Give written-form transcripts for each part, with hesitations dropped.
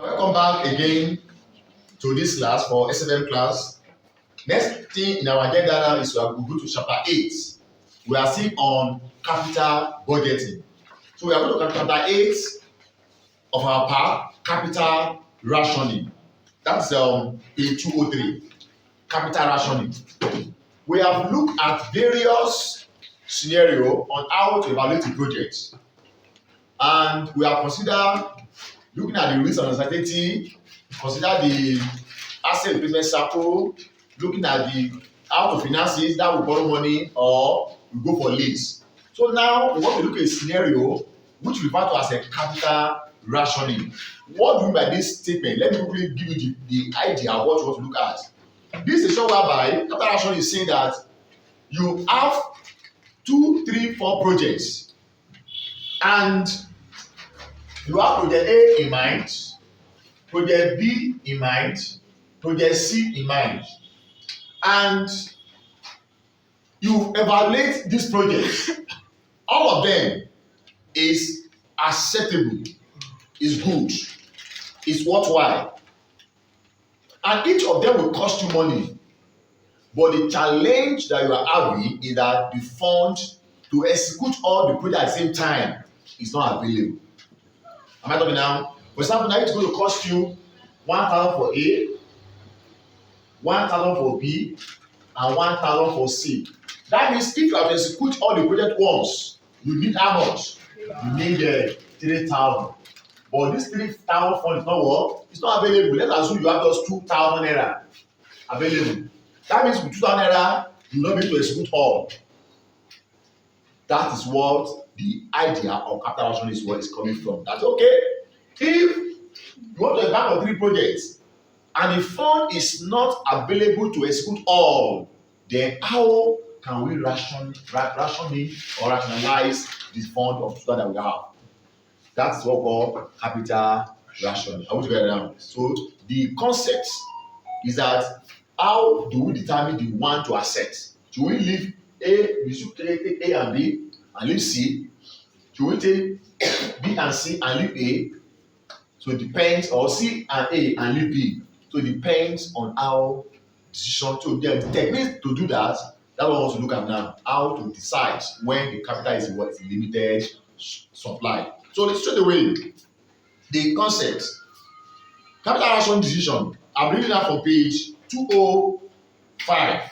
Welcome back again to this class for SFM class. Next thing in our agenda now is we go to chapter 8. We are still on capital budgeting. So we are going to chapter 8 of our part, capital rationing. That's page 203, capital rationing. We have looked at various scenarios on how to evaluate the project. And we have considered looking at the risk and uncertainty, consider the asset replacement cycle, looking at the how to finance it, that we borrow money or we go for lease. So now we want to look at a scenario which we refer to as a capital rationing. What do we mean by this statement? Let me quickly give you the idea of what you want to look at. This is show whereby capital rationing is saying that you have 2, 3, 4 projects and you have project A in mind, project B in mind, project C in mind, and you evaluate these projects. All of them is acceptable, is good, is worthwhile, and each of them will cost you money. But the challenge that you are having is that the fund to execute all the projects at the same time is not available. Am I talking now? For example, now it's going to cost you 1,000 for A, 1,000 for B, and 1,000 for C. That means if you have to execute all the project once, you need how much? You need 3,000. But this 3,000 fund is not what? It's not available. Let's assume you have just 2,000 naira available. That means with 2,000 naira, you will not be able to execute all. That is what the idea of capital rationing is where it's coming from. That's okay. If you want to embark on 3 projects and the fund is not available to execute all, then how can we rationing or rationalize the fund of 2,000 that we have? That's what we call capital rationing. I want to get it down. So the concept is that how do we determine the one to accept? Should we leave A, we should take A and B and leave C? Should we take B and C and leave A? So it depends, or C and A and leave B. So it depends on how decision. So the technique to do that, that's what I want to look at now. How to decide when the capital is what is limited supply. So straight away, the concept, capital ration decision. I'm reading that from page 205.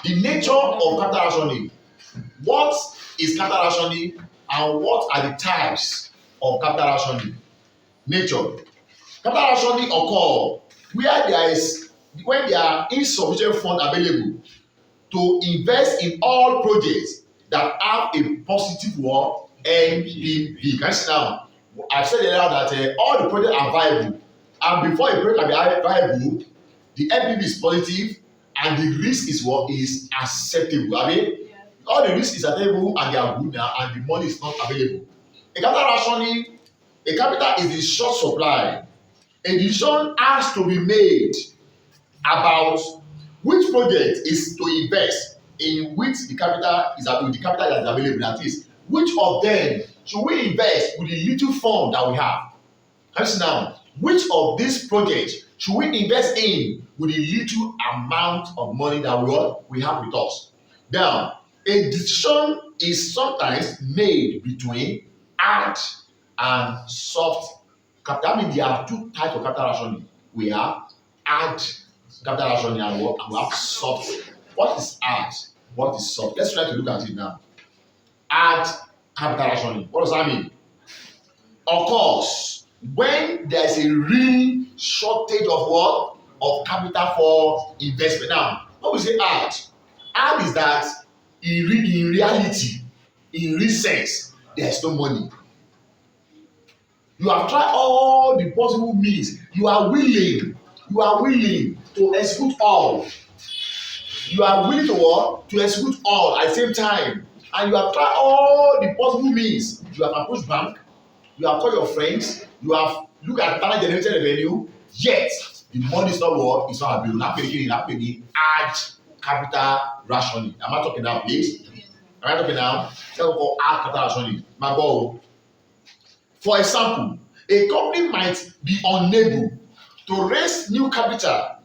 The nature of capital rationing. What is capital rationing and what are the types of capital rationing? Nature. Capital rationing occur when there are insufficient funds available to invest in all projects that have a positive NPV. Can you see now? I've said earlier that all the projects are viable, and before a project can be viable, the NPV is positive and the risk is what is acceptable. I mean, all the risk is acceptable and they are good now, and the money is not available. A capital rationing, a capital is in short supply. A decision has to be made about which project is to invest in which the capital is available, the capital that is available. That is, which of them should we invest with the little fund that we have? Can you see now? Which of these projects should we invest in with the little amount of money that we have with us? Now, a decision is sometimes made between hard and soft capital. That means there are 2 types of capital rationing. We have hard capital rationing and we have soft. What is hard? What is soft? Let's try to look at it now. Hard capital rationing. What does that mean? Of course, when there is a real shortage of what? Of capital for investment. Now, when we say hard is that in reality, in real sense, there is no money. You have tried all the possible means. You are willing to execute all. You are willing to what? To execute all at the same time. And you have tried all the possible means. You have approached bank, you have called your friends, you have looked at talent generated revenue, yet the money is not what? It's not available. Not paying hard capital rationing. Am I talking now, please? Am I talking now? Tell me for hard capital rationing. My God. For example, A company might be unable to raise new capital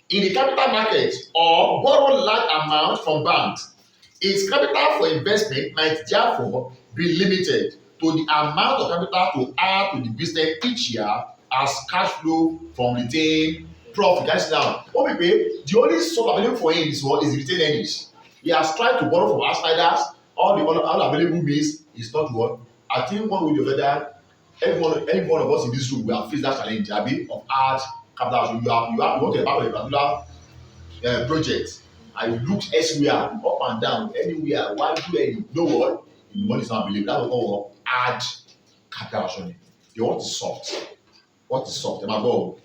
in the capital market or borrow large amount from banks. Its capital for investment might therefore be limited to the amount of capital to add to the business each year as cash flow from retained profit. Guys, now, what we pay, the only source available for him is what is retained earnings. He has tried to borrow from outsiders. All available means is not what. I think one way or the other, every one of us in this room, we have faced that challenge, Abi, of hard capital. So you want to embark on a particular project. I looked elsewhere, up and down, anywhere. Why do any? No what? The money is not available. That's what we call hard capital rationing. You want is soft. What is soft? Am I go?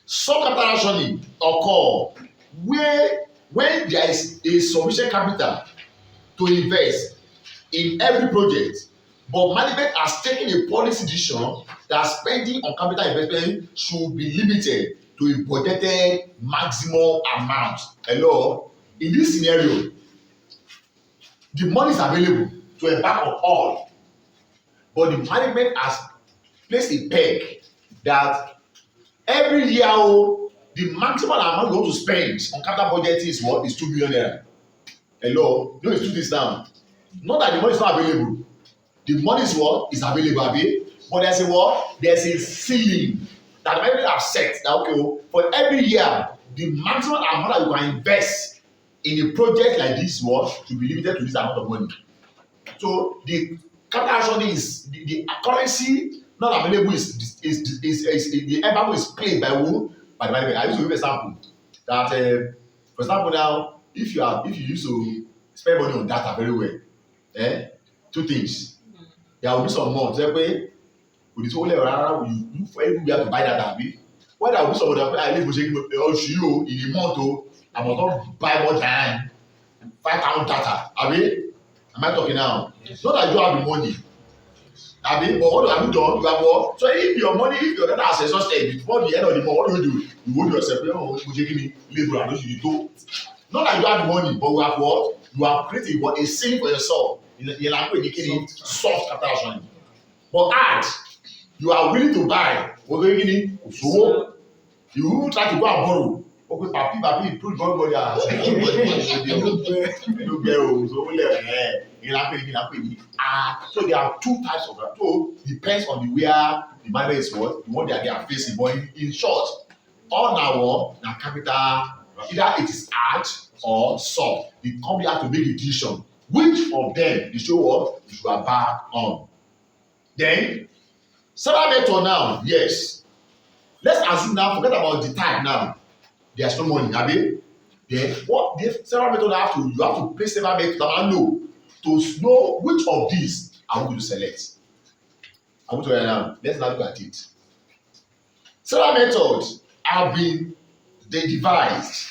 Soft capital rationing occur where when there is a sufficient capital to invest in every project, but management has taken a policy decision that spending on capital investment should be limited to a budgeted maximum amount. Hello, in this scenario, the money is available to embark on all, but the management has placed a peg that every year the maximum amount you want to spend on capital budget is what? Is 2 million naira. Hello, no, it's 2 this now. Not that the money is not available. The money is what? Is available, abi? But there's a what? There's a ceiling that the management have set that okay, for every year, the maximum amount that you can invest in a project like this what should be limited to this amount of money. So the capital rationing is the currency not available is the embargo is played by who? By the management. I used to give an example that for example now, if you used to spend money on data very well, two things. There will be some months where with this whole level you look for everywhere to buy data, abi. When there will be some other I live in a month I must not buy more than 5,000 data, abi. Am I talking now? Yes. Not that you don't have the money, abi, but what have you done? You have what? So if your money, if your data has exhausted before the end of the month, what do? You hold yourself, labor and you do. Not that you don't have the money, but you have what? You have created what? A ceiling for yourself. In language indicating soft capital rationing. But add, you are willing to buy. So you will try to go and borrow. Okay, papi, put money so there are two types of that. So depends on the where the management is what they are facing. But in short, all now capital, either it is hard or soft. The company has to make a decision. Which of them they show what you should back on. Then several method now, yes. Let's assume now, forget about the time now. There's no money, abi. Then what the several method you have to place several method and know which of these are we going to select. I want to write now. Let's now look at it. Several methods have been devised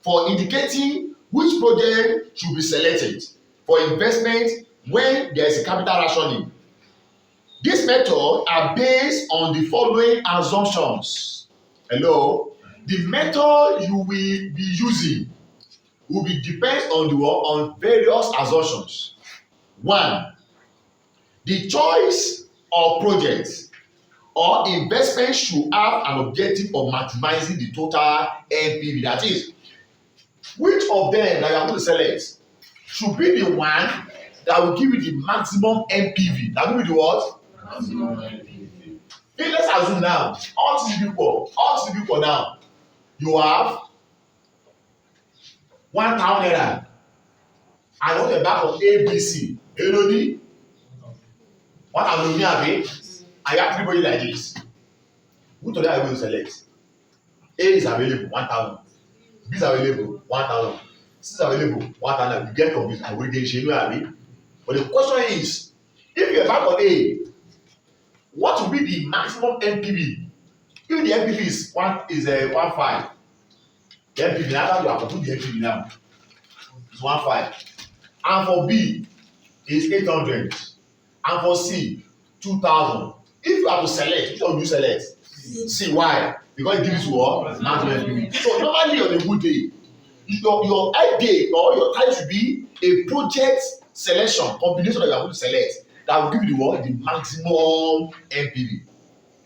for indicating which project should be selected for investment when there is a capital rationing. These methods are based on the following assumptions. Hello, the method you will be using will be depends on various assumptions. One, the choice of projects or investment should have an objective of maximizing the total NPV. That is, which of them that you are going to select should be the one that will give you the maximum NPV. That will be the what? Maximum NPV. Okay, let's assume now, all these people now, you have 1,000 naira. I want to back of ABC. Elodi, 1,000 naira. I have three body like this. Which of them are you going to select? A is available, 1,000. B is available, 1,000. C is available, 1,000. You get confused. I will get shame. But the question is, if you are back on A, what will be the maximum NPV? If the NPV is 1.5, the NPV now you have to put the NPV now. It's 1.5. And for B is 800. And for C, 2,000. If you have to select, which one do you select? C. Why? Because it gives you what? Maximum NPV. So normally on a good day, your idea or your time should be a project selection combination that you are going to select that will give you the what? The maximum NPV.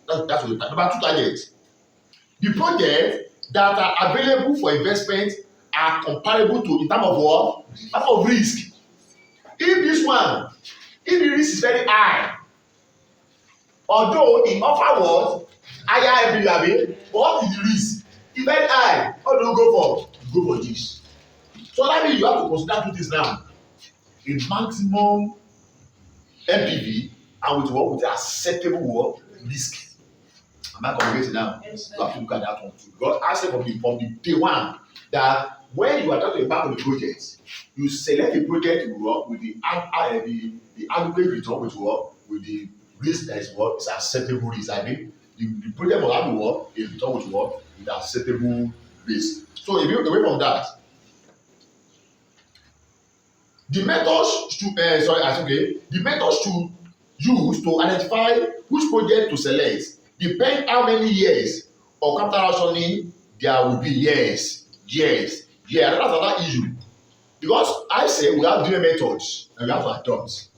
That's what number 2 target. The projects that are available for investment are comparable to in terms of what? In terms of risk. If the risk is very high, although it offer what? Higher every but what is the risk? It's very high. What do you go for? You go for this. So that means you have to consider 2 things now. A maximum MPV and with what? With acceptable what? Risk. Am I communicating now? Yes, you have to look at that one too. Because I said from the day one that when you are talking about the project, you select a project to work with the adequate return with work with the risk that is what is acceptable risk. I mean, the project will have to work a return with work with acceptable risk. So if you away from that, the methods to the methods to use to identify which project to select depend how many years of capital rationing there will be. Yes. That's another issue. Because I say we have different methods and we have to adopt.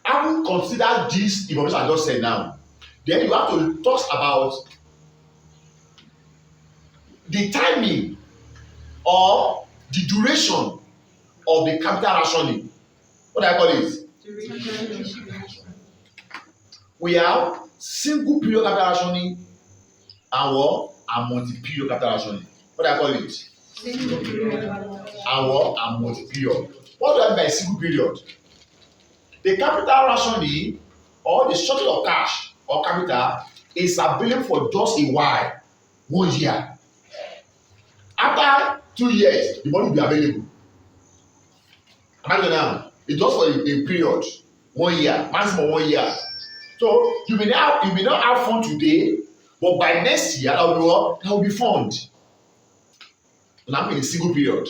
Having considered this information I just said now, then you have to talk about the timing or the duration of the capital rationing. What do I call it? We have single period capital rationing and what? And multi-period capital rationing. What do I call it? Single period. And what? And multi-period. What do I mean by single period? The capital rationing or the shortage of cash or capital is available for just a while, 1 year. After 2 years, the money will be available. Imagine now, it's just for a period, 1 year, maximum 1 year. So you may not have fund today, but by next year that will be fund. And I'm in a single period.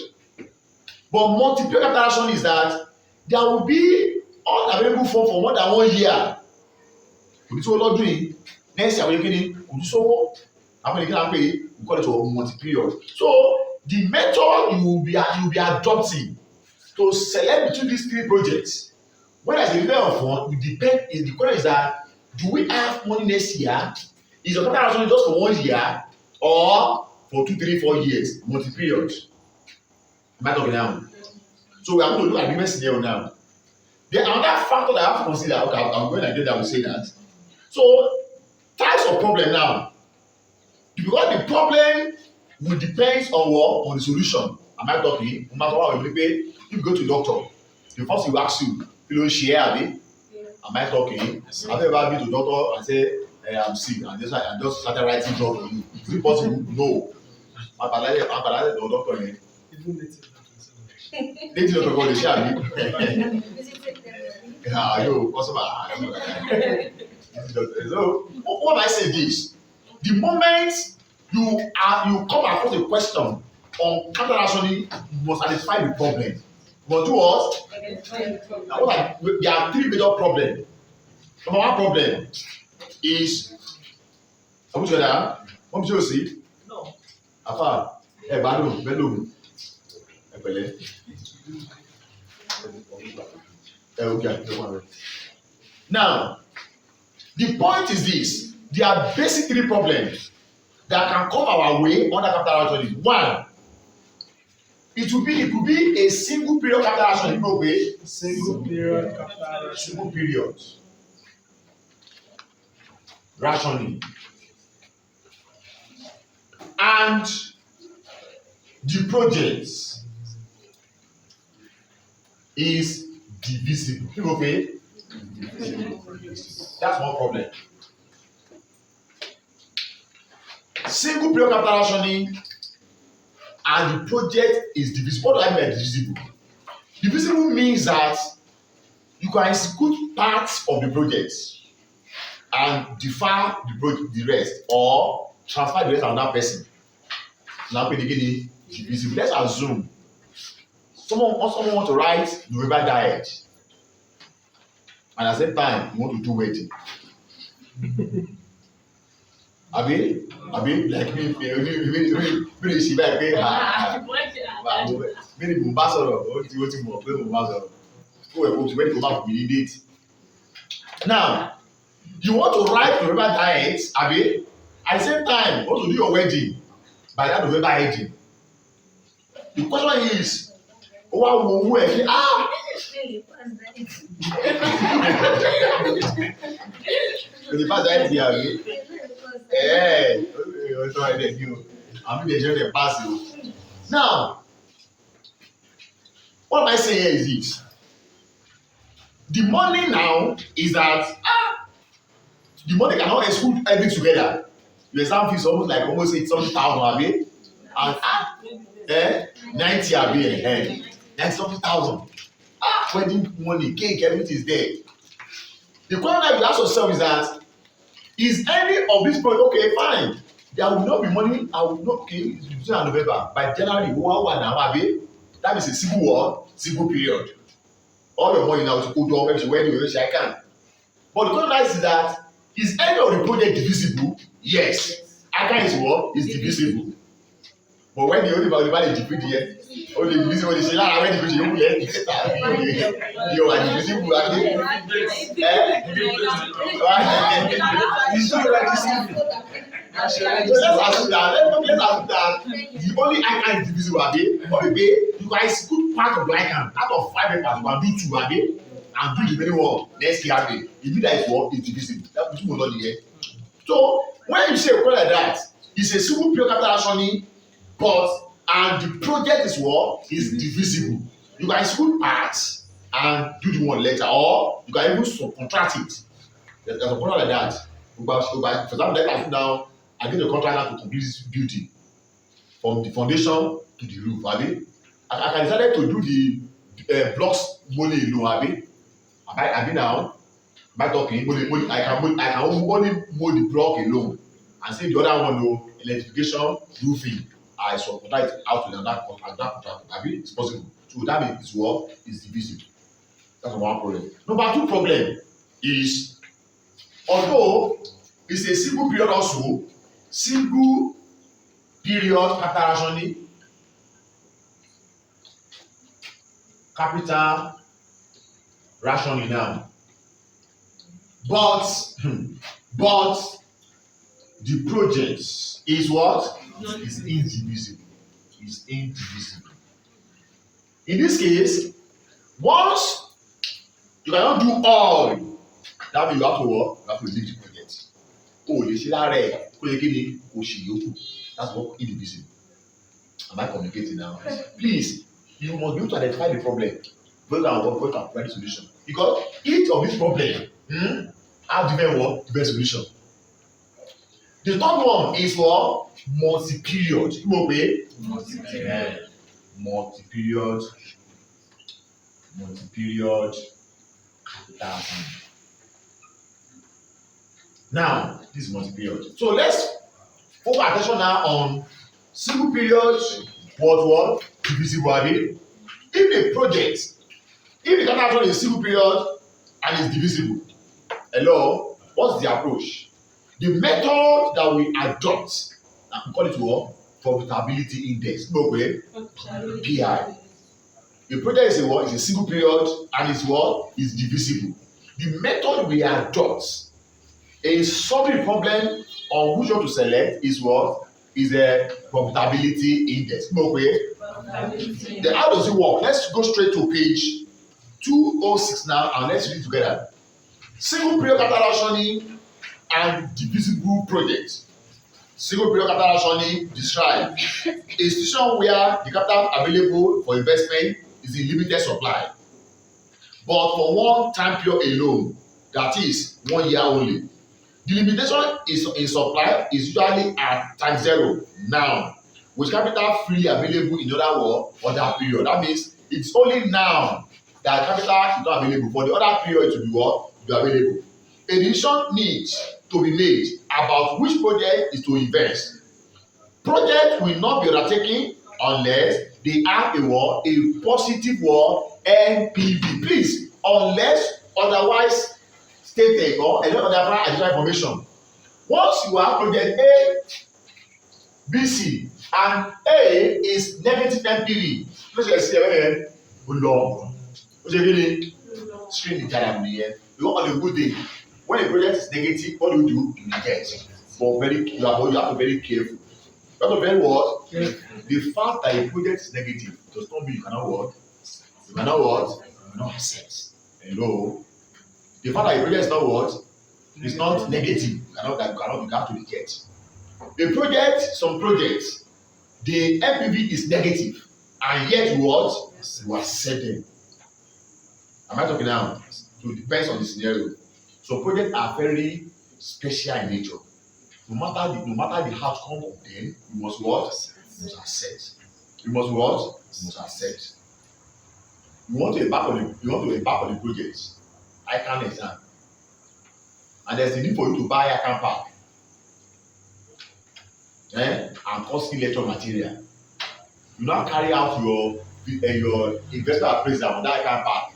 But multi-period capital rationing is that there will be unavailable fund for more than 1 year. Kò ní sówó lọ́dún yìí, next year kò ní sówó. Àwọn ènìyàn pè é, we call it a multi-period. So the method you will be adopting to select between these 3 projects, when I say level of fund, it depends. The question is that do we have money next year? Is your capital rationing just for 1 year or for 2, 3, 4 years, multi-period? Am I talking now? So we are going to look at different scenario now. Then another factor that I have to consider, okay, I'm going to get that will say that. So types of problem now. Because the problem will depend on what? On the solution. Am I talking? No matter what we prepare, if you go to the doctor, the first thing will ask you, you know, share, abi? Am I talking? Have you ever been to the doctor and say, I'm sick, and just started writing drugs for you? Is it possible? No. I'm the doctor here. Native doctor called the share, yeah, yo, customer. So, what I say this, the moment you come across a question on capital rationing, you must identify the problem. But do what? There are 3 major problems. Number 1 problem is, what you see? No. Afa, belum. Okay. Now, the point is this: there are basic 3 problems that can come our way under capital rationing. 1, it could be a single period capital rationing. No way. Single period rationing. And the project is divisible. Okay? That's one problem. Single period capital rationing and the project is divisible. What do I mean by divisible? Divisible means that you can execute parts of the project and defer the rest, or transfer the rest to another person. Now, divisible. Let's assume someone want to write November diet, and at the same time you want to do wedding. Abi, like me, really she back pay her. Many ambassador, what you more play ambassador. Who we go to when to back we need it. Now, You want to write November diet, abi? At the same time, you want to do your wedding by that November 18. The question is, who ẹ fi the pass diet here, abi? Ọ̀tọ̀ ẹ̀dẹ̀ ni o, àmì dey just dey pass o. Now, what am I saying here is this? The money now is that the money cannot exclude everything together. Your exam fees almost 80,000 abi, and 90 abi, 90 thousand. Wedding money, cake, everything is there. The question that you ask yourself is that, is any of this point okay? Fine, there will not be money. I will not. Okay, it's between November. By January, abi, that means a single period. All your money now to go to every wedding, I can. But the question is that, is any of the project divisible? Yes. Aka is what? Is divisible. But when the only value is divisible here, only divisible is not when divisible here. You are divisible. Let's assume that the only icon is divisible, okay? You guys put part of the icon out of 5 papers, you can do 2, okay? And do the remaining one next year, okay? If you guys work, it's divisible. That will not be. So when you say a project like that, it's a single period capital rationing, and the project is what is divisible. You guys put parts and do the one later, or you can even subcontract it. There's a project like that. For example, let us now. I get a contract now to complete this building from the foundation to the roof, abi. I decided to do the blocks money alone, abi now. By talking, I can only mold the block alone, and say the other one, no, electrification, roofing, I subcontract it out to that contract, abi. It's possible. So that means it's what is divisible. That's one problem. Number 2 problem is, although it's a single period also, single period capital rationing now, but the project is what? Is indivisible. Is indivisible. In this case, once you cannot do all, that means you have to what? You have to leave the project. That's what indivisible. Am I communicating now? Please, you must be able to identify the problem. Go and find the solution. Because each of these problems have different solution. The third one is what? Multi-period. Multi-period capital. Now, this is multi-period. So let's focus attention now on single period, what? Divisible. If the capital is single period and is divisible, hello, what's the approach? The method that we adopt, we call it what? Profitability index. PI. The project is a single period and is what? Is divisible. The method we adopt in solving problem on which one to select is what? Is a profitability index. Then how does it work? Let's go straight to page 206 now and let's read together. Single period capital rationing and divisible project. Single period capital rationing describe a situation where the capital available for investment is in limited supply, but for one time period alone, that is 1 year only. The limitation is in supply is usually at time 0 now, with capital freely available in other period. That means it's only now that capital is not available. For the other period to be what? Be available. A decision needs to be made about which project is to invest. Project will not be undertaken unless they have a positive NPV. Please, unless otherwise stated or any other additional information. Once you have project A, B, C, and A is negative NPV, let's say long. Screen the diagram here. You want on a good day. When a project is negative, what do? You reject. But you have to be very careful. You have to be very what? The fact that a project is negative does not mean you cannot what? You cannot what? You cannot accept. Hello. The fact that a project is not what? It's not negative. You have to reject. The project, some projects, the NPV is negative, and yet what? You accept them. Am I talking now? So it depends on the scenario. So projects are very special in nature. No matter the outcome of them, you must what? You must accept. You must what? You must accept. You want to embark on the project. I can exam. And there's a need for you to buy ICANN pack. And costly lecture material. You now carry out your investor appraisal on that ICANN pack.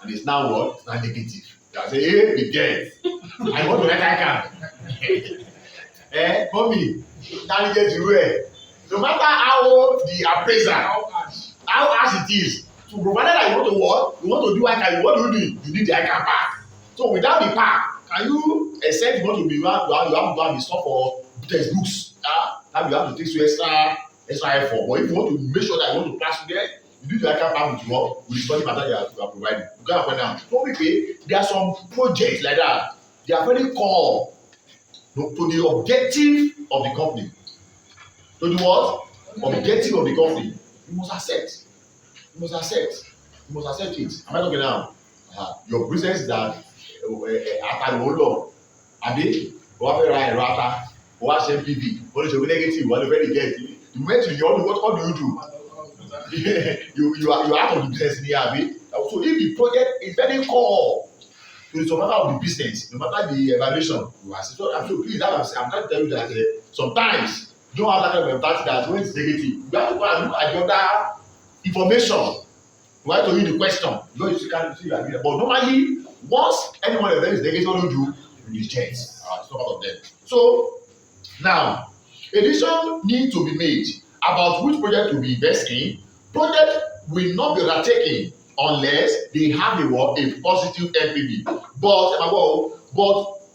And it's now what? It's now negative. You say, hey, be dead. I want to write ICANN. Mommy, now get you where. No matter how the appraiser, how harsh it is, so provided that you want to what? You want to do ICANN, what do? You need the ICANN pack. So without the pack, can you accept you want to be you have to go and be stopped for textbooks? Now you have to take extra effort. But if you want to make sure that you want to pass there, you need the ICANN pack with what? With the study matter you are providing. You can't find out. So there are some projects like that. They are very core to the objective of the company. To the what? Objective of the company. You must accept. You must accept. You must accept it. Am I talking now? Your business is that Atalo Abi, what NPV, what is your negative, what very get. You went to your what do you do? you are out of the business in here, Abi. So if the project is very core to the survival of the business, no matter the evaluation, you are so please I'm trying to tell you that sometimes you don't have that kind of mentality that when it's negative, you have to go and look at the other information. You have to read the question. You can't see that. But normally, once anyone of them is negative, what do you reject? It's not part of them. So now, a decision needs to be made about which project to be invested in. Project will not be undertaken unless they have a positive NPV. But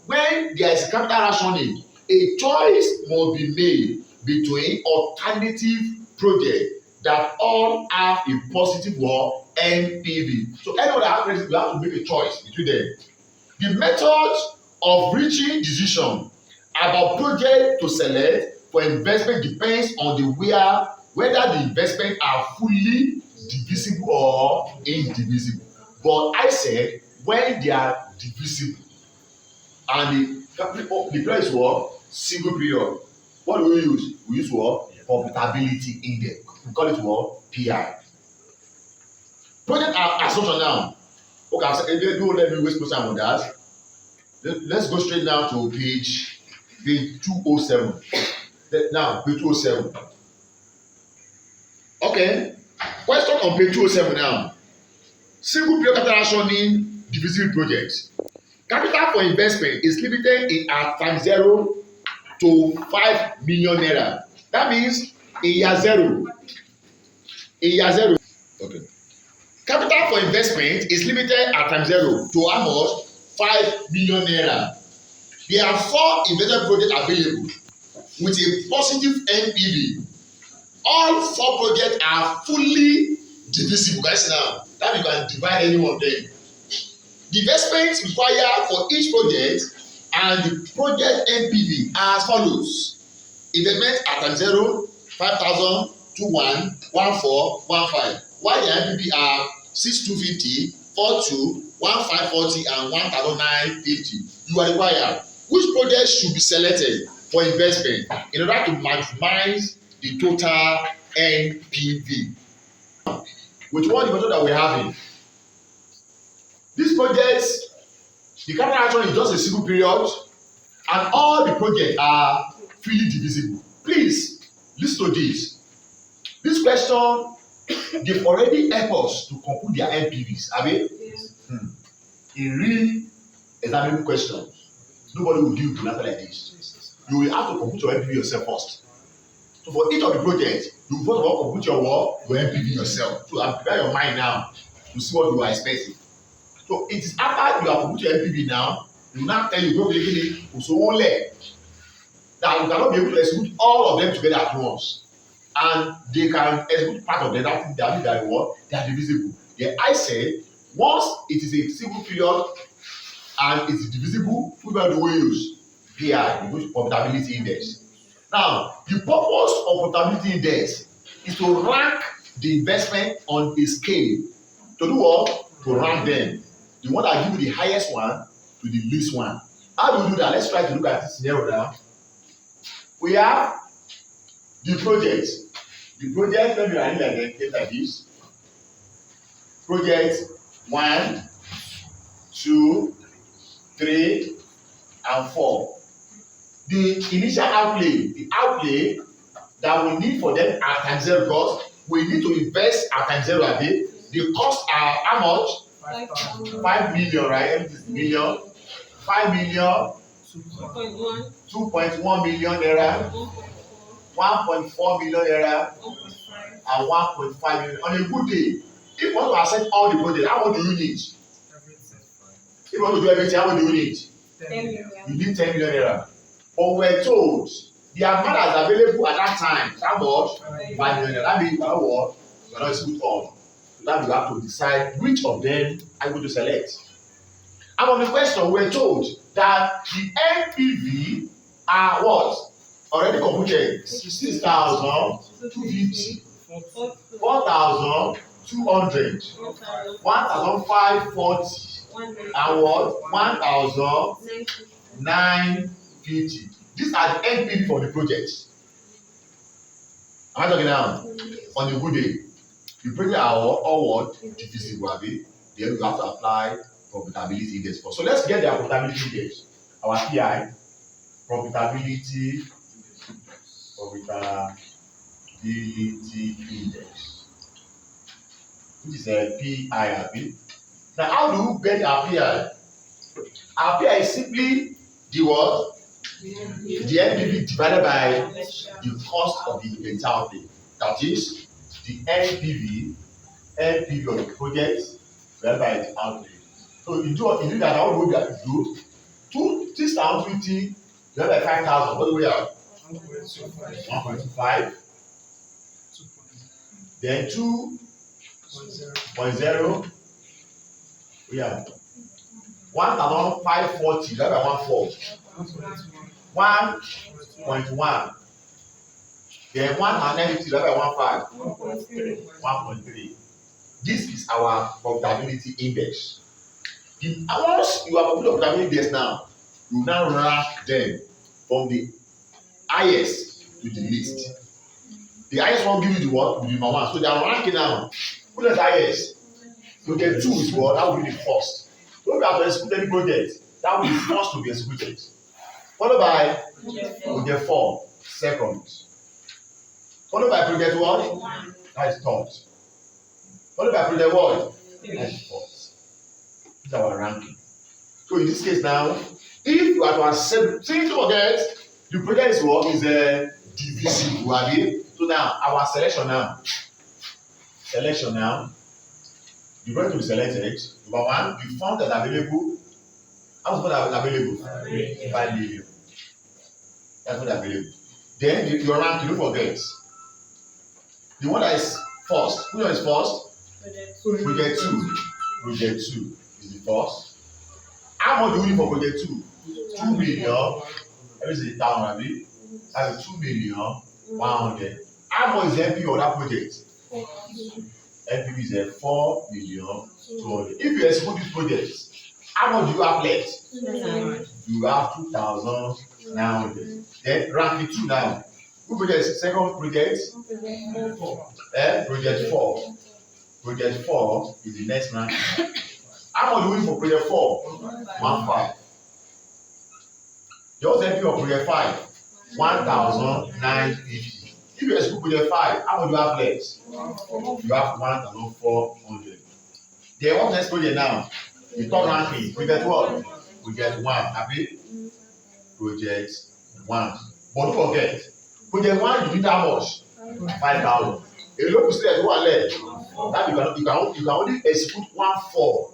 when there is capital rationing, a choice must be made between alternative projects that all have a positive NPV. So anyone that has credit, you have to make a choice between them. The method of reaching decision about project to select for investment depends on whether the investment are fully divisible or indivisible. But I said when they are divisible and the period is what? Single period. What do we use? We use what? Profitability index. We call it what? PI. Project assumption now. Okay, don't let me waste much time on that. Let's go straight now to page 207. Now, page 207. Okay. Question on page 207 now. Single period capital rationing divisible projects. Capital for investment is limited at time 0 to 5 million naira. That means in year zero. Okay. Capital for investment is limited at time 0 to how much? 5 million naira. There are 4 investment projects available with a positive NPV. All 4 projects are fully divisible. Guys, now that you can divide any one of them. The investment required for each project and the project NPV are as follows. Investment at time 0, 5,000, 21, 14, 15. While the NPV are 6,250, 42, 1,540, and 1,950. You are required. Which project should be selected for investment in order to maximize the total NPV? Which one the method that we're having? These projects, the capital action is just a single period, and all the projects are freely divisible. Please listen to this. This question, they've already helped us to compute their NPVs. Have you? Yes. In real examining questions, nobody will give you an answer like this. You will have to compute your NPV yourself first. So for each of the projects, you first of all compute your NPV yourself. So prepare your mind now to see what you are expecting. So it is after you have computed your NPV now, You now tell you go begin so only that you cannot be able to execute all of them together at once. And they can execute part of them. That what they are divisible. I said once it is a single period and it's divisible, we will use PI, which profitability index. Now, the purpose of profitability index is to rank the investment on a scale. To do what? To rank them. The one that give you the highest one to the least one. How do we do that? Let's try to look at this scenario now. We have the project. The project, let me write like this. Project 1, 2, 3, and 4. The initial outlay that we need for them at time zero, because we need to invest at time zero. The costs are how much? 5 million, right? Million. 5 million. 2.1 million naira. 1.4 million naira. And 1.5 million. On a good day, if you want to accept all the projects, how much do you need? If you want to do everything, how much do you need? 10 million. You need 10 million naira. But we're told the amount that's available at that time, how much? 5 million naira. That means what? We're not execute all. So that you have to decide which of them are going to select. And on the question, we're told that the NPV are what? Already computed 6,250, 4,200, 1,540, and what? 1,950. These are the NPV for the project. Am I talking now? On a good day, the project are all what? Divisible. Then you have to apply profitability index for. So let's get their profitability index. Our PI, profitability index, which is a PI. Now, how do you get our PI? Our PI is simply the what? The NPV divided by the cost of the entire thing. That is the NPV of the project divided by the outlay. So you do that, how do you do? 6,250 divided by 5,000. What do we have? 1.25. Then 2.0. We have 1,540 divided by 1.1. Then 150 divided by 1.3. This is our profitability index. Once you have a profitability index now, you now rank them from the highest to the least. The highest one give you the what? The number one. So they are ranking now. Who is the highest? So the 2 is what? That will be the first. So if you have to execute any project, that will be the first to be executed. Followed by project 4, second. Followed by project what? That is third. Followed by project what? That is fourth. This is our ranking. So in this case now, if you are to accept, please don't forget, the project is what? Is a divisible. So now, our selection now. The project to be selected. Number 1, the fund that are available. How much funds are available? 5 million. That's what available. Then your rank, you don't forget. The one that is first. Which one is first? Project 2. Project 2 is the first. How much do we need for project 2? 2 million. Everything is down, Rabi. That's 2 million 100. How much is the NPV of that project? NPV is 4 million 200. If you execute this project, how much do you have left? You have 2,900. Then rank 2 now. Which project is second project? Project 4. Project 4 is the next rank. How much do we need for project 4? 1.5. Just NPV of project 5, 1,950. If you execute project 5, how much do you have left? You have 1,400. Then what next project now? The third ranking, project what? Project 1. Happy? Project 1. But don't forget, project 1 you need how much? 5,000. A local state 1 left. That you can only execute 1/4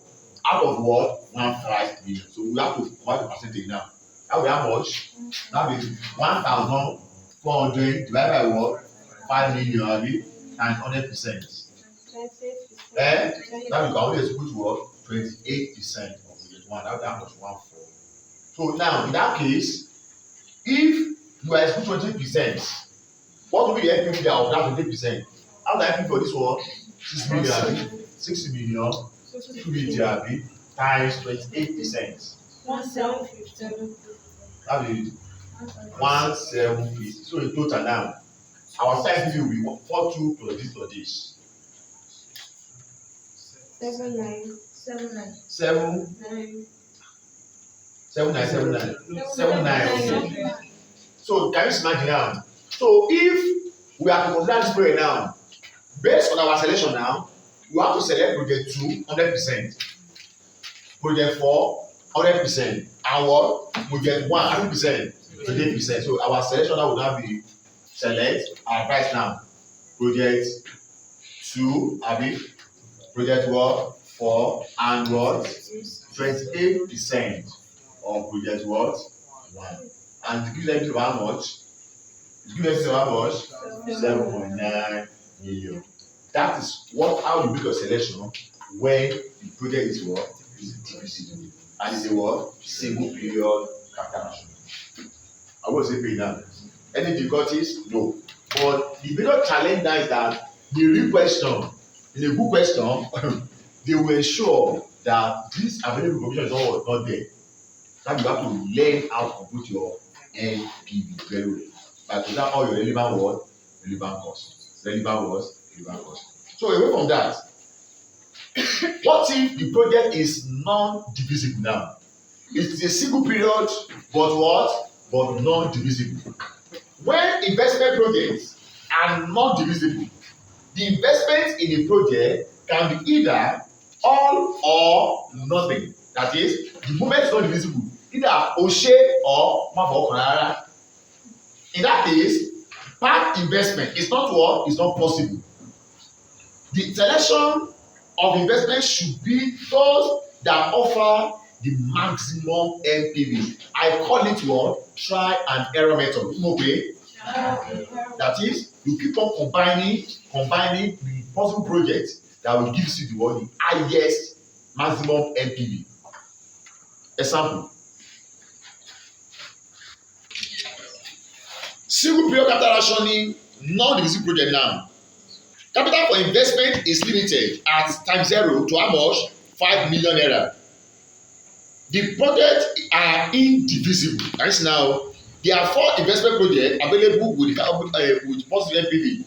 out of what? 1.5 million. So we have to provide the percentage now. That will be how much? That will be 1,400 divided by what? 5 million, times 100%. That we can always put what? 28% of budget one. That will be how much? 1.4. So now in that case, if you are exclude 20%, what will be the NPV of that 20%? How the NPV for this one? 6 million, 60 million, 2 million times 28%. 1,750. That will be 1,750. So in total now, our NPV will be 42 plus this. 79. 79. So can you imagine now? So if we are to consider this project now, based on our selection now, we have to select project 2 100%, project 4 100%, and what? Project 1 100%, 28%. So our selection now will now be select our price now. Project 2, project what? 4 and what? 28% of project what? 1. And give them to how much? Give them to how much? 7.9 million. That is how you make your selection when the project is what? Is divisible. And it's a what? Single period calculation. I will say pay now. Any difficulties? No. But the major challenge now is that the real question, in a good question, they will ensure that this available information is not there. That you have to learn how to put your NPV very well. By putting all your relevant costs. So away from that, what if the project is non-divisible now? It is a single period, but what? But non-divisible. When investment projects are non-divisible, the investment in a project can be either all or nothing. That is, the moment is not divisible, either Oshe or Mafokorara. In that case, part investment is not what? Is not possible. The selection of investment should be those that offer the maximum NPV. I call it what? Try and error method. Okay? That is, you keep on combining the possible projects that will give you the highest maximum NPV. Example. Single period capital rationing, non-divisible project now. Capital for investment is limited at time 0 to how much? 5 million naira. The projects are indivisible. Right now, there are 4 investment projects available with positive NPV,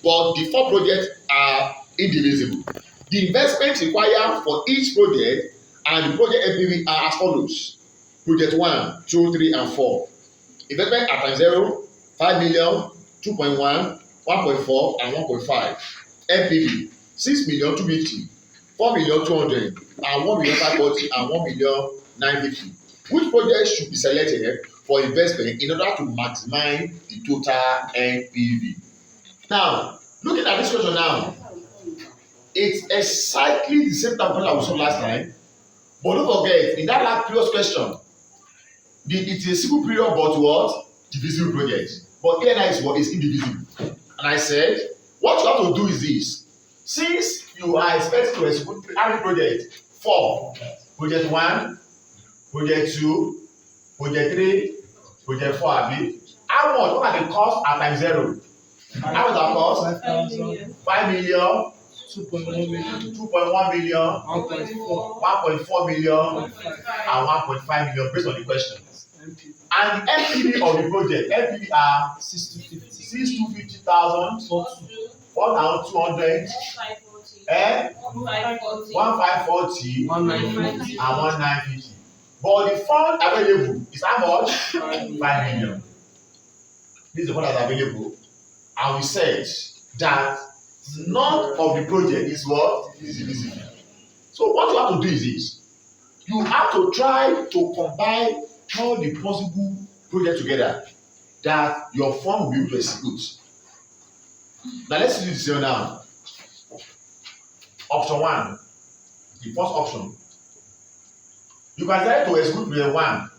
but the 4 projects are indivisible. The investment required for each project and the project NPV are as follows. Project 1, 2, 3, and 4. Investment at time 0, 5 million, 2.1, 1.4, and 1.5. NPV 6 million 250, 4 million 200, and 1 million 540, and 1 million 950. Which project should be selected for investment in order to maximize the total NPV? Now, looking at this question now, it's exactly the same type of question I saw last time, but don't forget, in that last previous question, it's a single period but what? Divisible project. But here now is what? Is indivisible. And I said, what you have to do is this. Since you are expected to execute how many projects? 4. Project 1, project 2, project 3, project 4. How much? What are the costs at time 0? How much are costs? 5 million. 2.1 million, 1.4 million, and 1.5 million based on the questions. And the NPV of the project, NPV are 6,250,000, 1,200, 1,540, and 1,950. But the fund available is how much? 5 million. This is the fund that's available. And we said that none of the project is what? Is divisible. So what you have to do is this. You have to try to combine all the possible projects together that your fund will be able to execute. Now let's do this here now. Option 1, the first option. You can decide to exclude project 1.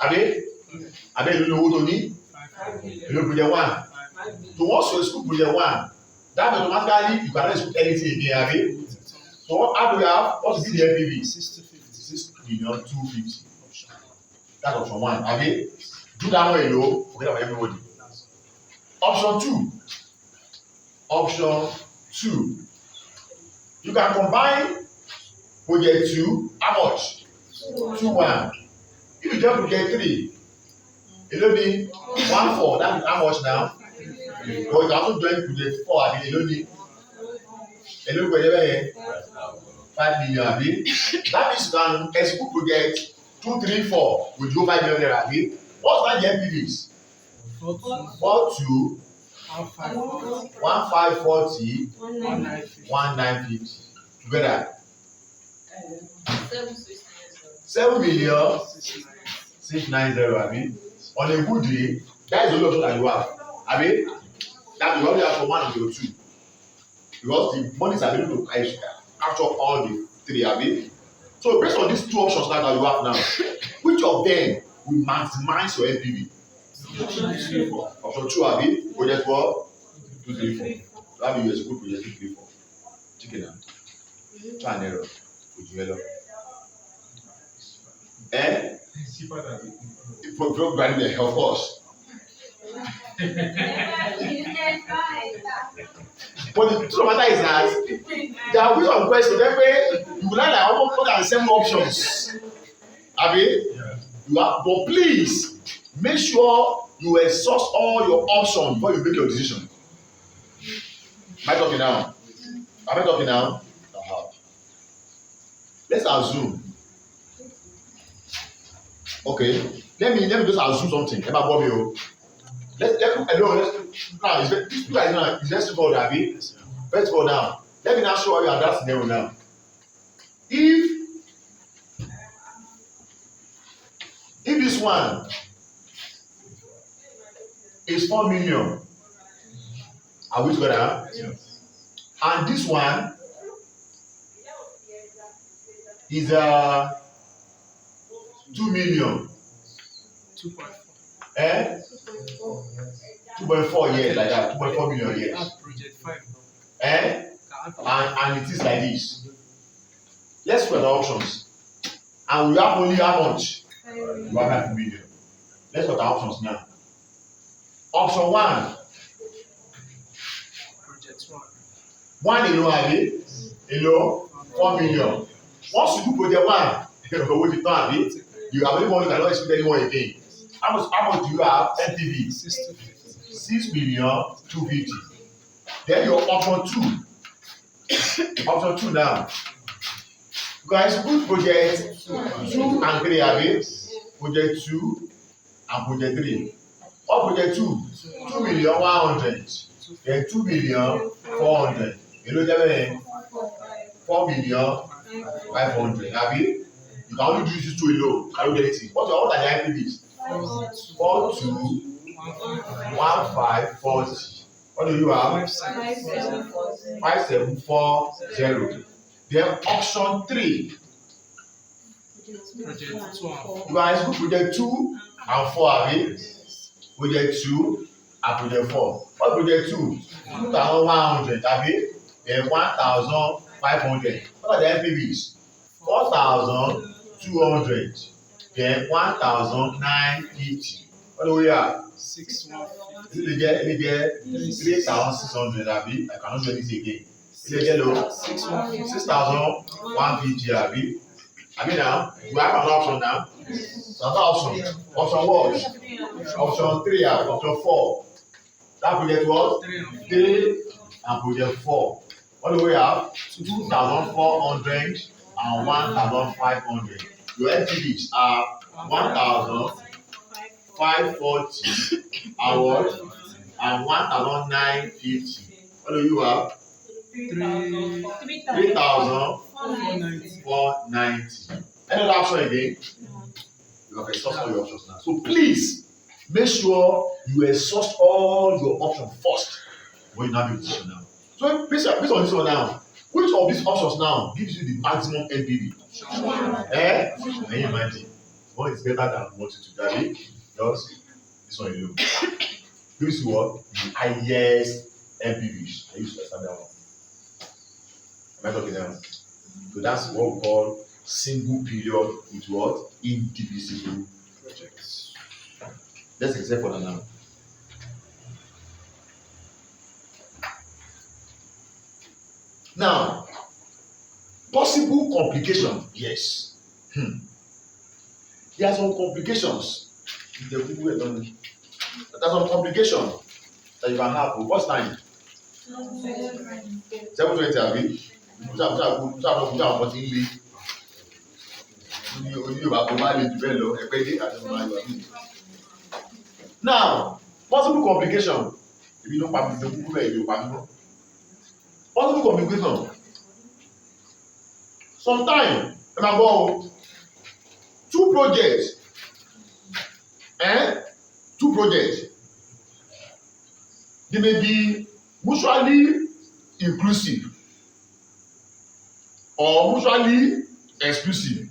Abi you know what to need? You know project 1. So once you exclude project 1, that automatically you cannot exclude anything again. Abi. So how do we have? What is the NPV? 6,250,000. That's option 1. Abi. Do that one alone. Forget about everybody. Option 2. You can combine project 2. How much? 2-1. If you just project 3, it will be 1-4. That is how much now? But you can also join project 4. Abi. It will be 5 million. Abi. That means you can execute project 2, 3, 4 with your 5 million. Abi. What's that the NPVs? 4-2. 1,540. 1,950. Together. 7,690,000. Abi. On a good day, that is the only option that you have. Abi. That you only have for 1 or 2. Because the money is available to capture all the 3. Abi. So based on these 2 options that you have now, which of them will maximize your NPV? Option 2. Abi. Project 4. 2, 3, 4. That means you execute project 2, 3, 4. Chicken out. Try and error. Ojúwẹ́lọ́. For granted, of course. But the truth of the matter is that there will be some questions where you will like almost more than 7 options. Abi, you have, but please make sure you exhaust all your options before you make your decision. Am I talking now? Let's assume. Okay, let me just assume something. Let's now this guy now is just for Abi. First of all now, let me now show you that scenario now. If this one is 4 million, are we together? Yes. And this one is 2 million. 2.4. 2.4 years like that. 2.4 million years. And it is like this. Let's look at the options. And we have only how much? You have 5 million. Let's look at the options now. Option 1. Project 1 alone, Abi. Alone, 4 million. Once you do project 1, you have anyone you cannot expect anyone again. How much do you have? NPV? 6,250,000. Then your option 2. Option 2 now. You can execute project 2 and 3, Abi. Project 2 and project 3. Or project 2,100,000. Then 2,400,000. You know that 4,500,000. Abi. You can only do this 2 alone. Can you get it? What are the NPVs? 4,215,40. What do you have? 5,740. Then option 3. Project 2 You can execute project 2 and 4, Abi. Project 2 and project 4. What project 2? 2,100, Abi. Then 1,500. What are the NPVs? 4,200. Then 1,950. What do we have? 6,150. Let me get 3,600, Abi. I cannot do anything again. Let me get 6,150, Abi. Abi now, we have another option now. Another option. Option what? Option 3 and option 4. That project was 3 and project 4. What do we have? 2,400 and 1,500. Your NPVs are 1,540 and what? And 1,950. What do you have? 3,490. Any other option again? You have exhausted all your options now. So please make sure you exhaust all your options first when you have a decision now. So based on this one now, Which of these options now gives you the maximum NPV? Can you imagine? One is better than multitude. That just this one alone. Gives you what? The highest NPVs. I used to understand that one. Am I talking now? So that's what we call single period with what? Indivisible projects. Let's examine for that now. Now, possible complication, yes. There are some complications. There are some complications that you can have. What's time? 7:20, abi? Now, possible complication. If you don't permit the people where you permit. Possible complication. Sometimes, remember, two projects, they may be mutually inclusive or mutually exclusive.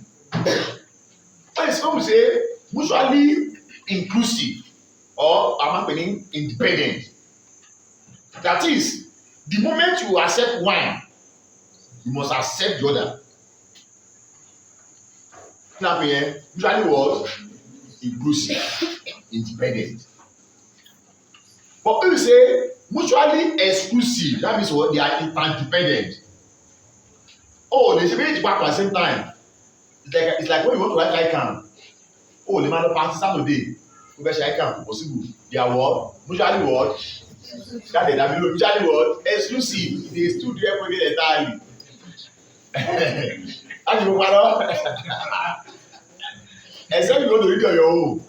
When we say mutually inclusive or independent, that is, the moment you accept one, you must accept the other. Usually what? Inclusive, independent. But if you say mutually exclusive, that means what? They are interdependent. Oh, they should be back at the same time. It's like when you want to write ICANN. Oh, the man of party Saturday. We should ICANN possible. They are what? Mutually what? That they are mutually what? Exclusive. They still do everything entirely. How do you know? Except you want to read on your own.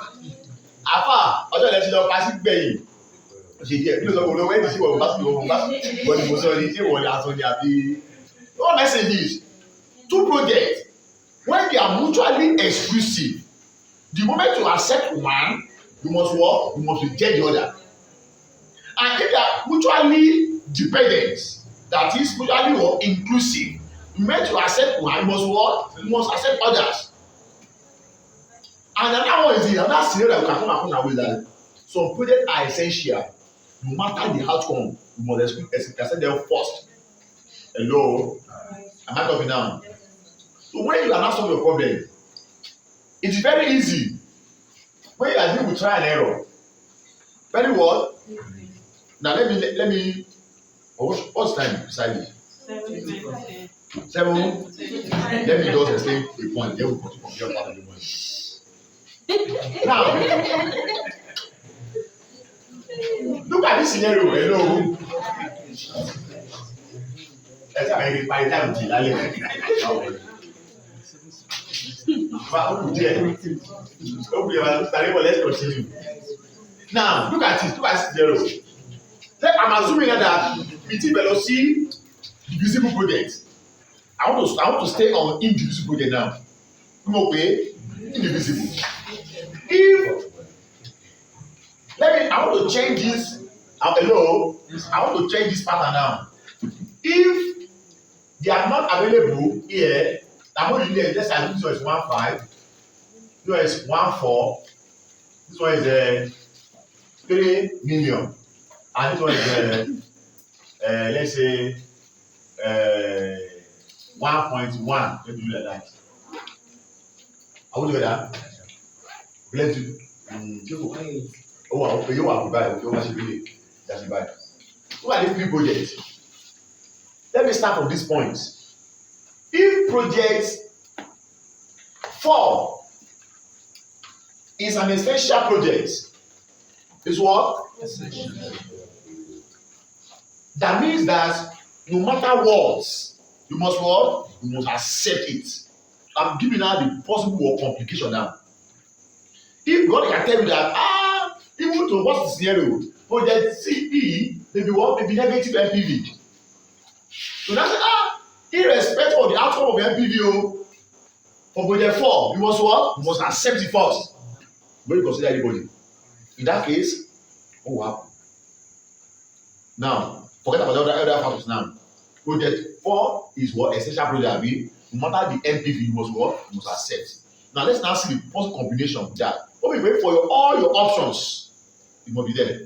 Afa, ọjọ́ ìlẹ́sìn lọ pa sí gbẹ̀yìn. Ṣe díẹ̀ bí o sọ pé olówó ẹ̀dì sí wọ̀n bá wọ́n ni mo sọ ní ṣé wọ́n ni aṣọ ni àbí. One message is two projects when they are mutually exclusive, the moment you accept one, you must work, you must reject the other. And if they are mutually dependent, that is mutually or inclusive, the moment you accept one, you must work, you must accept others. And another one is another scenario that we can come across now is that some projects are essential. No matter the outcome, you must accept them first. Hello? Am I talking now? So when you are not solving your problem, it is very easy. When you are dealing with trial and error, very what? Now let me. What's time beside me? 7. Let me just explain the point. Then we continue from here part of the point. Now, look at this scenario. Hello. Let's say by the time until I leave. Let's continue. Now, look at it. Look at scenario. I'm assuming that between velocity divisible project. I want to stay on indivisible project now. Okay, indivisible. If I want to change this. Hello, I want to change this pattern now. If they are not available here, I'm going to use let's say this one is 1.5, this one is 1.4, this one is 3 million, and this one is let's say 1.1. Let me do like that. I will do that. Let's do. Oh, I'll pay you. I'll buy. Okay, what should be? That should buy. Look at the 3 projects. Let me start from this point. If project 4 is an essential project, is what? Essential. That means that no matter what, you must what? You must accept it. I'm giving out the possible complication now. If God can tell you that, even to what's the scenario, project CE may be what? May be negative NPV. So that's irrespective of the outcome of the NPV, for project 4, you must what? You must accept it first. Don't consider anybody. In that case, what will happen? Now, forget about the other factors now. Project 4 is what? Essential project, abi? No matter the MPV, you must what? You must accept. Now let's now see the post combination of that. When we wait for all your options, it must be there.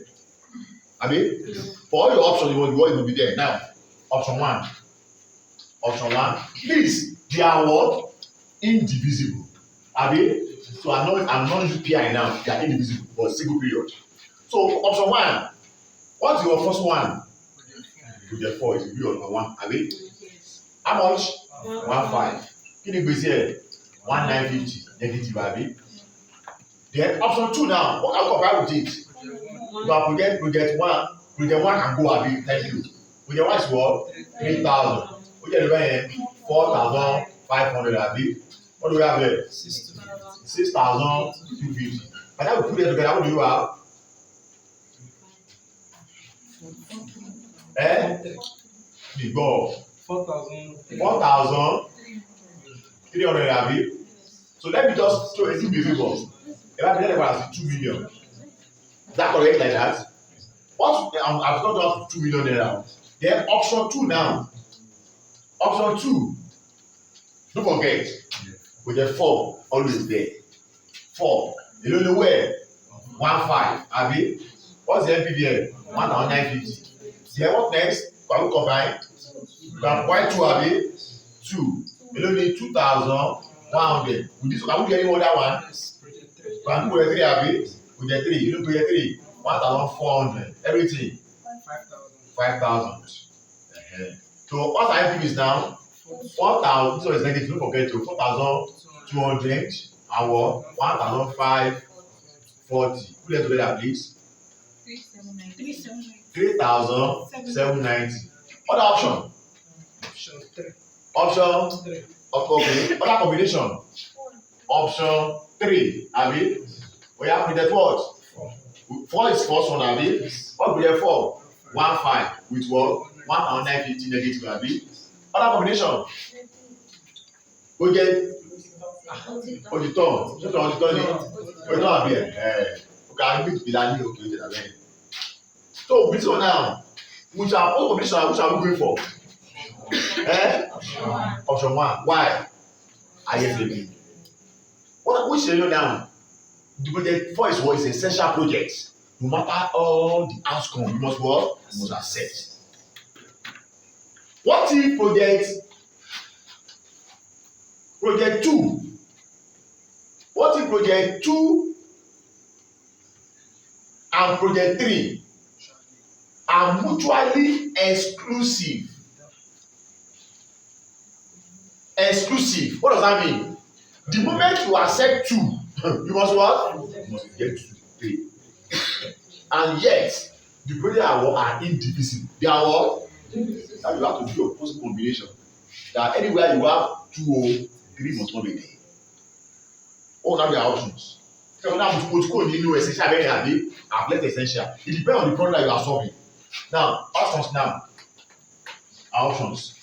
Abi? For all your options, it must be there. Now, option 1. Option 1. Please, they are what? Indivisible. Abi? So I'm not using PI now. They are indivisible for a single period. So option 1. What's your first one? Project 4 is period number 1. Abi? How much? 1.5. Kí ni gbèsè ẹ̀? 1,950 negative, abi? Then option 2 now, what can we compare with it? You are project 1. Project 1 can go, abi? Thank you. Project 1 is what? 3,000. Project 11 4,500, abi? What do we have here? 6,250. By the time we put it together, what do you have? Big God. 4,300, abi? So let me just throw a few figures. If I present about 2 million, is that correct like that? What I've got up 2 million naira. Then option 2 now. Option 2. Don't forget. With the 4 always there. 4. You don't know where? 1.5. Abi? What's the MPV? 1,950. Then what next? Can we combine? You can combine 2, abi? 2. You don't need 2,100. With this, can we get any other one? Can we do 3, abi? With the 3. You don't do 3. 1,400. Everything. 5,000. So what's our MPV is now? 4,000. This one is negative. Don't forget to 4,200 and what? 1,540. Put it together, please. 3,790. Other option? Option 3. Okay. Other combination? Option 3. Abi? We have project what? 4 is first one, abi? What project 4? 1.5 with what? 1,950 negative, abi? Other combination? Project auditor. Just auditor ni. Auditor abi okay, I need to be that new. Okay, so this one now, which are all combination? Which are we going for? Option 1. Why? IFAB. Which you know now? The project 4 is what is essential project. No matter all the outcome, you must what? You must accept. What if project 2? What if project 2 and project 3 are mutually exclusive? Exclusive. What does that mean? The moment you accept 2, you must what? You must get 3. And yet, the projects are indivisible. They are what? Now you have to do a post combination. That anywhere you have 2 or 3 must not be there. All now their options. So now we go into essential very handy and less essential. It depends on the problem that you are solving. Now, options now. Our options.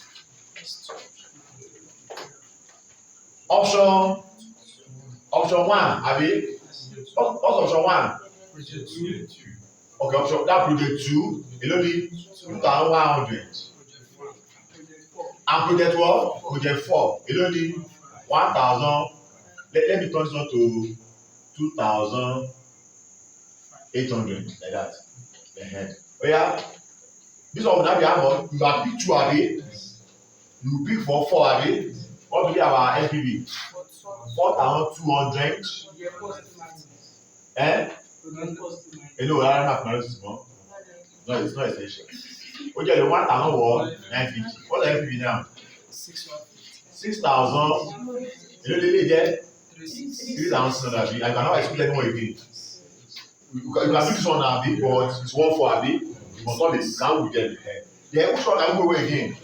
Option 1, abi? What's option 1? Project 2. Okay, option that project 2, it will be 2,100. And project what? Project 4, it will be 1,000. Let me turn this one to 2,800 like that. Oh yeah, this one will now be how much? You have picked 2, abi? You pick for 4, abi? What will be our MPV? 4,200. No, I don't have analysis more. No, it's not essential. Okay, the 1,950. What's the MPV now? 6,000. You know the there? 3,600. I cannot explain anymore again. You can do this one now, but it's 1 for abi. You must not be discount with them. Then which one can we go again? You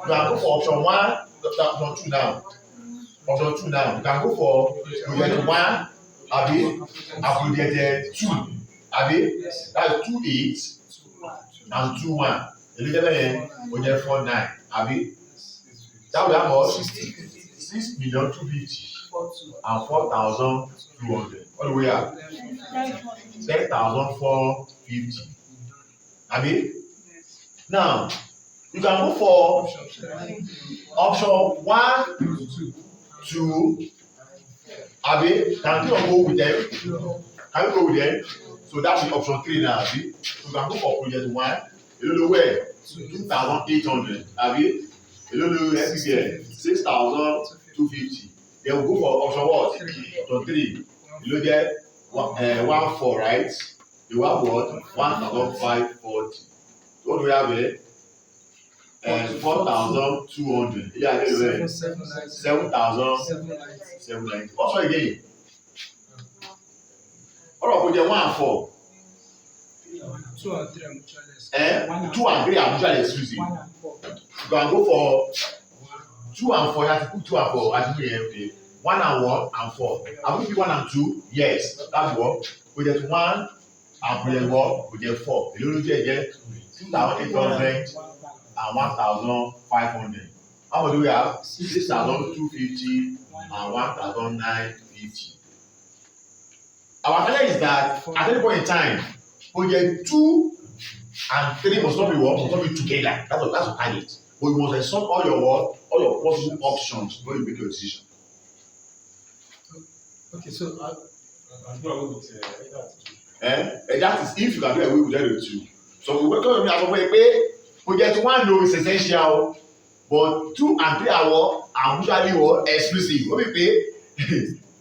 can go for option 1, option 2 now. Option 2 now. You can go for project 1, abi, and project 2, abi. That's 2.8 and 2.1. Project 4.9, abi. That will have us 6,250,000 and 4,200. What do we have? 10,450. Abi? Now, You can go for option 1, 2. Abi, can you go with them? Can you go with them? So that will be option 3 now. Abi, so you can go for project 1. You don't know where 2,800. Abi, you don't know everywhere 6,250. Then we go for option what? Option 3. You know get 1,4, right? You have what? 1,540. So what do we have here? 4,200. Yeah, 7,790. Also again. What about project 1 and 4? 2 and 3 are mutually 2 and 3 are mutually exclusive. You can go for 2 and 4. You have to put 2 and 4. I think okay. 1 and 1 and 4. Have you pick 1 and 2? Yes, that's what. Project 1 and project 1, project 4. You know, get 2,800 and 1,500. How much do we have? 6,250 and 1,950. Our challenge is that at any point in time, project 2 and 3 must not be what? Must not be together. That's the target. But you must exhaust all your possible options when you make your decision. Okay, so that is if you can do away with the 2. So we welcome you as a project 1 though is essential, but 2 and 3 are usually exclusive. When we pay,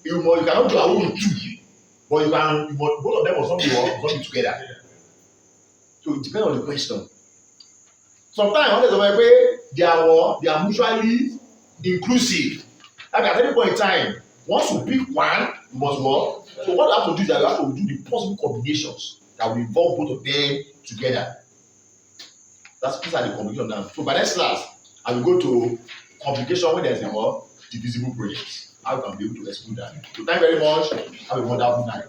you cannot do away with 2, but both of them must not be together. So it depends on the question. Sometimes they are mutually inclusive. Like at any point in time, once you pick one, you must work. So what you have to do is that you have to do the possible combinations that will involve both of them together. These are the combinations now. So by next class, I will go to complication when there is a divisible project. How you can be able to explain that. So thank you very much. Have a wonderful night.